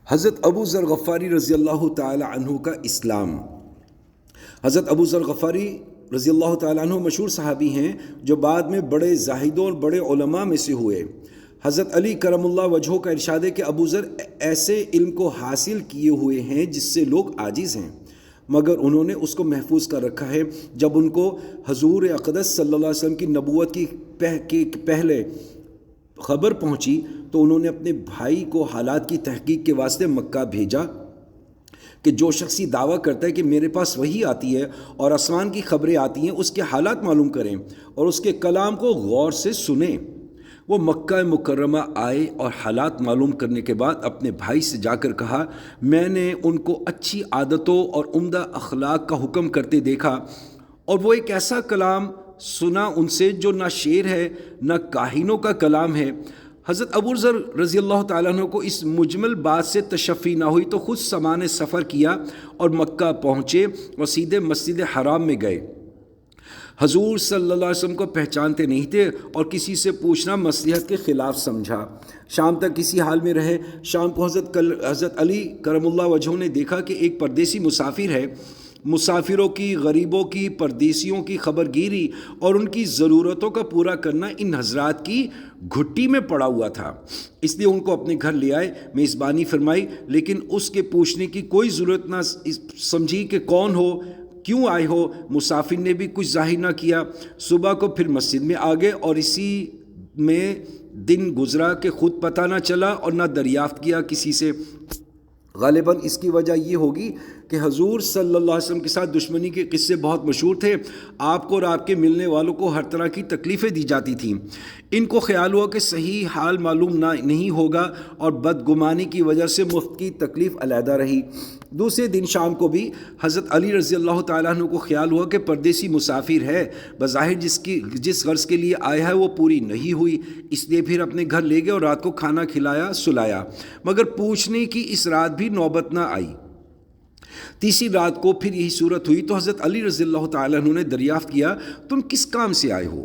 حضرت ابو ذر غفاری رضی اللہ تعالی عنہ کا اسلام۔ حضرت ابو ذر غفاری رضی اللہ تعالی عنہ مشہور صحابی ہیں جو بعد میں بڑے زاہدوں اور بڑے علماء میں سے ہوئے۔ حضرت علی کرم اللہ وجہہ کا ارشاد ہے کہ ابو ذر ایسے علم کو حاصل کیے ہوئے ہیں جس سے لوگ عاجز ہیں، مگر انہوں نے اس کو محفوظ کر رکھا ہے۔ جب ان کو حضور اقدس صلی اللہ علیہ وسلم کی نبوت کی پہلے خبر پہنچی تو انہوں نے اپنے بھائی کو حالات کی تحقیق کے واسطے مکہ بھیجا کہ جو شخص یہ دعویٰ کرتا ہے کہ میرے پاس وحی آتی ہے اور آسمان کی خبریں آتی ہیں، اس کے حالات معلوم کریں اور اس کے کلام کو غور سے سنیں۔ وہ مکہ مکرمہ آئے اور حالات معلوم کرنے کے بعد اپنے بھائی سے جا کر کہا، میں نے ان کو اچھی عادتوں اور عمدہ اخلاق کا حکم کرتے دیکھا، اور وہ ایک ایسا کلام سنا ان سے جو نہ شعر ہے نہ کاہنوں کا کلام ہے۔ حضرت ابو ذر رضی اللہ تعالیٰ عنہ کو اس مجمل بات سے تشفی نہ ہوئی تو خود سامان سفر کیا اور مکہ پہنچے اور سیدھے مسجد حرام میں گئے۔ حضور صلی اللہ علیہ وسلم کو پہچانتے نہیں تھے اور کسی سے پوچھنا مصلحت کے خلاف سمجھا۔ شام تک اسی حال میں رہے۔ شام کو حضرت علی کرم اللہ وجہہ نے دیکھا کہ ایک پردیسی مسافر ہے۔ مسافروں کی، غریبوں کی، پردیسیوں کی خبر گیری اور ان کی ضرورتوں کا پورا کرنا ان حضرات کی گھٹی میں پڑا ہوا تھا، اس لیے ان کو اپنے گھر لے آئے، میزبانی فرمائی، لیکن اس کے پوچھنے کی کوئی ضرورت نہ سمجھی کہ کون ہو، کیوں آئے ہو۔ مسافر نے بھی کچھ ظاہر نہ کیا۔ صبح کو پھر مسجد میں آ گئے اور اسی میں دن گزرا کہ خود پتہ نہ چلا اور نہ دریافت کیا کسی سے۔ غالباً اس کی وجہ یہ ہوگی کہ حضور صلی اللہ علیہ وسلم کے ساتھ دشمنی کے قصے بہت مشہور تھے۔ آپ کو اور آپ کے ملنے والوں کو ہر طرح کی تکلیفیں دی جاتی تھیں۔ ان کو خیال ہوا کہ صحیح حال معلوم نہیں ہوگا اور بدگمانی کی وجہ سے مفت کی تکلیف علیحدہ رہی۔ دوسرے دن شام کو بھی حضرت علی رضی اللہ تعالیٰ عنہ کو خیال ہوا کہ پردیسی مسافر ہے، بظاہر جس غرض کے لیے آیا ہے وہ پوری نہیں ہوئی، اس لیے پھر اپنے گھر لے گئے اور رات کو کھانا کھلایا، سلایا، مگر پوچھنے کی اس رات بھی نوبت نہ آئی۔ تیسری رات کو پھر یہی صورت ہوئی تو حضرت علی رضی اللہ تعالیٰ عنہ نے دریافت کیا، تم کس کام سے آئے ہو،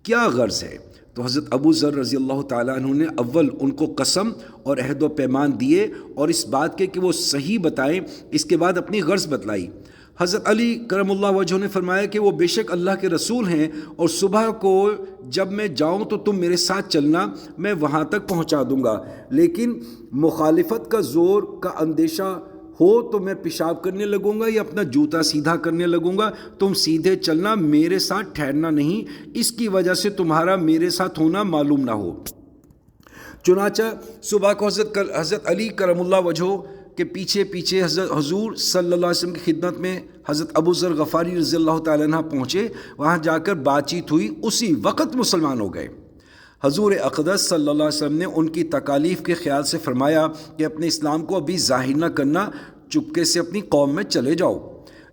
کیا غرض ہے؟ تو حضرت ابو ذر رضی اللہ تعالیٰ عنہ نے اول ان کو قسم اور عہد و پیمان دیے اور اس بات کے کہ وہ صحیح بتائیں، اس کے بعد اپنی غرض بتلائی۔ حضرت علی کرم اللہ وجہہ نے فرمایا کہ وہ بے شک اللہ کے رسول ہیں اور صبح کو جب میں جاؤں تو تم میرے ساتھ چلنا، میں وہاں تک پہنچا دوں گا، لیکن مخالفت کا زور کا اندیشہ ہو تو میں پیشاب کرنے لگوں گا یا اپنا جوتا سیدھا کرنے لگوں گا، تم سیدھے چلنا، میرے ساتھ ٹھہرنا نہیں، اس کی وجہ سے تمہارا میرے ساتھ ہونا معلوم نہ ہو۔ چنانچہ صبح کو حضرت علی کرم اللہ وجہہ کے پیچھے حضور صلی اللہ علیہ وسلم کی خدمت میں حضرت ابو ذر غفاری رضی اللہ تعالیٰ عنہ پہنچے، وہاں جا کر بات چیت ہوئی، اسی وقت مسلمان ہو گئے۔ حضور اقدس صلی اللہ علیہ وسلم نے ان کی تکالیف کے خیال سے فرمایا کہ اپنے اسلام کو ابھی ظاہر نہ کرنا، چپکے سے اپنی قوم میں چلے جاؤ،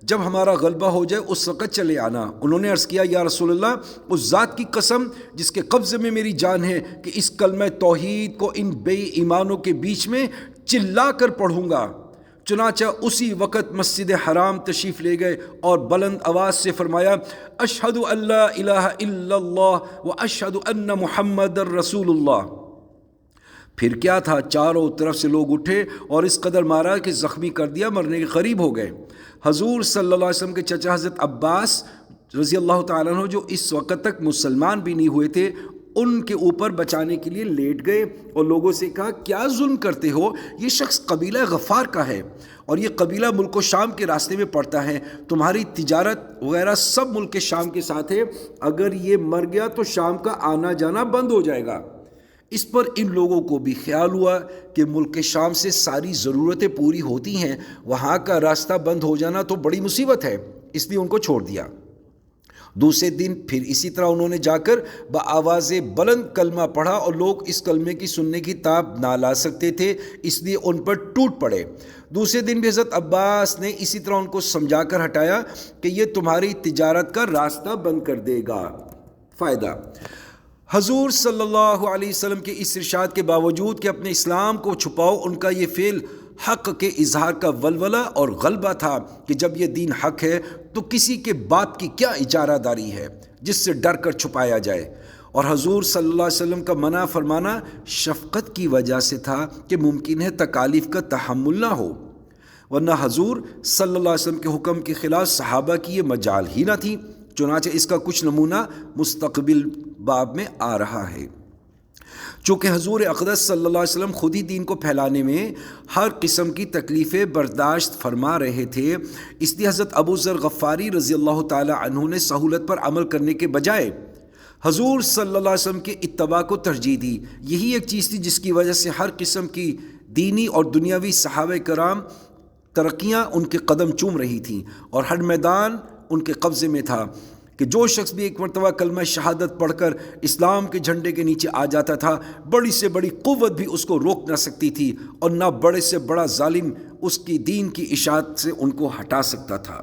جب ہمارا غلبہ ہو جائے اس وقت چلے آنا۔ انہوں نے عرض کیا، یا رسول اللہ، اس ذات کی قسم جس کے قبضے میں میری جان ہے کہ اس کلمہ توحید کو ان بے ایمانوں کے بیچ میں چلا کر پڑھوں گا۔ چنانچہ اسی وقت مسجد حرام تشریف لے گئے اور بلند آواز سے فرمایا، اشہد ان لا الہ الا اللہ و اشہد ان محمد رسول اللہ۔ پھر کیا تھا، چاروں طرف سے لوگ اٹھے اور اس قدر مارا کہ زخمی کر دیا، مرنے کے قریب ہو گئے۔ حضور صلی اللہ علیہ وسلم کے چچا حضرت عباس رضی اللہ تعالیٰ عنہ جو اس وقت تک مسلمان بھی نہیں ہوئے تھے، ان کے اوپر بچانے کے لیے لیٹ گئے اور لوگوں سے کہا، کیا ظلم کرتے ہو، یہ شخص قبیلہ غفار کا ہے اور یہ قبیلہ ملک و شام کے راستے میں پڑتا ہے، تمہاری تجارت وغیرہ سب ملک کے شام کے ساتھ ہے، اگر یہ مر گیا تو شام کا آنا جانا بند ہو جائے گا۔ اس پر ان لوگوں کو بھی خیال ہوا کہ ملک شام سے ساری ضرورتیں پوری ہوتی ہیں، وہاں کا راستہ بند ہو جانا تو بڑی مصیبت ہے، اس لیے ان کو چھوڑ دیا۔ دوسرے دن پھر اسی طرح انہوں نے جا کر بآواز بلند کلمہ پڑھا اور لوگ اس کلمے کی سننے کی تاب نہ لا سکتے تھے، اس لیے ان پر ٹوٹ پڑے۔ دوسرے دن بھی حضرت عباس نے اسی طرح ان کو سمجھا کر ہٹایا کہ یہ تمہاری تجارت کا راستہ بند کر دے گا۔ فائدہ، حضور صلی اللہ علیہ وسلم کے اس ارشاد کے باوجود کہ اپنے اسلام کو چھپاؤ، ان کا یہ فعل حق کے اظہار کا ولولہ اور غلبہ تھا کہ جب یہ دین حق ہے تو کسی کے بات کی کیا اجارہ داری ہے جس سے ڈر کر چھپایا جائے، اور حضور صلی اللہ علیہ وسلم کا منع فرمانا شفقت کی وجہ سے تھا کہ ممکن ہے تکالیف کا تحمل نہ ہو، ورنہ حضور صلی اللہ علیہ وسلم کے حکم کے خلاف صحابہ کی یہ مجال ہی نہ تھی۔ چنانچہ اس کا کچھ نمونہ مستقبل باب میں آ رہا ہے۔ چونکہ حضور اقدس صلی اللہ علیہ وسلم خود ہی دین کو پھیلانے میں ہر قسم کی تکلیفیں برداشت فرما رہے تھے، اس لیے حضرت ابو ذر غفاری رضی اللہ تعالی عنہ نے سہولت پر عمل کرنے کے بجائے حضور صلی اللہ علیہ وسلم کے اتباع کو ترجیح دی۔ یہی ایک چیز تھی جس کی وجہ سے ہر قسم کی دینی اور دنیاوی صحابہ کرام ترقیاں ان کے قدم چوم رہی تھیں، اور ہر میدان ان کے قبضے میں تھا کہ جو شخص بھی ایک مرتبہ کلمہ شہادت پڑھ کر اسلام کے جھنڈے کے نیچے آ جاتا تھا، بڑی سے بڑی قوت بھی اس کو روک نہ سکتی تھی، اور نہ بڑے سے بڑا ظالم اس کی دین کی اشاعت سے ان کو ہٹا سکتا تھا۔